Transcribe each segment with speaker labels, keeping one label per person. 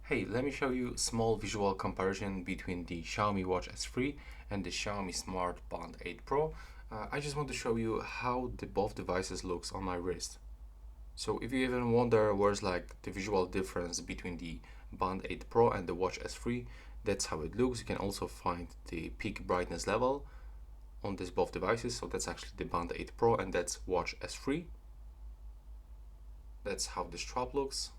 Speaker 1: Hey, let me show you a small visual comparison between the Xiaomi Watch S3 and the Xiaomi Smart Band 8 Pro. I just want to show you how both devices looks on my wrist. So if you even wonder where's like the visual difference between the Band 8 Pro and the Watch S3, that's how it looks. You can also find the peak brightness level on these both devices. So that's actually the Band 8 Pro and that's Watch S3. That's how the strap looks.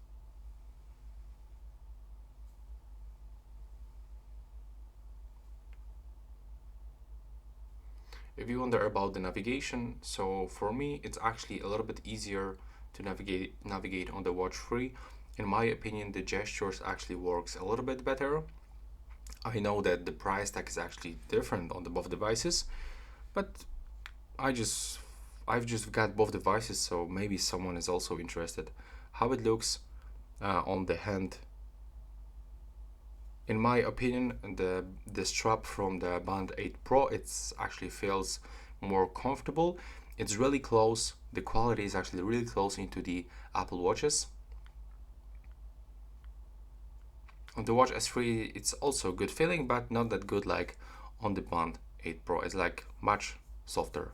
Speaker 1: If you wonder about the navigation, so for me it's actually a little bit easier to navigate on the Watch 3. In my opinion, the gestures actually works a little bit better. I know that the price tag is actually different on the both devices, but I've just got both devices, so maybe someone is also interested how it looks on the hand. In my opinion, the strap from the Band 8 Pro, it's actually feels more comfortable. It's really close. The quality is actually really close into the Apple Watches. On the Watch S3, it's also a good feeling, but not that good like on the Band 8 Pro. It's like much softer.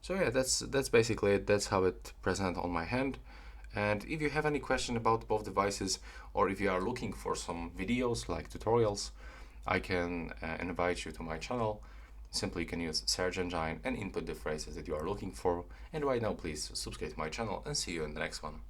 Speaker 1: So yeah, that's basically it. That's how it presents on my hand. And if you have any question about both devices, or if you are looking for some videos like tutorials, I can invite you to my channel. Simply you can use search engine and input the phrases that you are looking for. And right now, please subscribe to my channel and see you in the next one.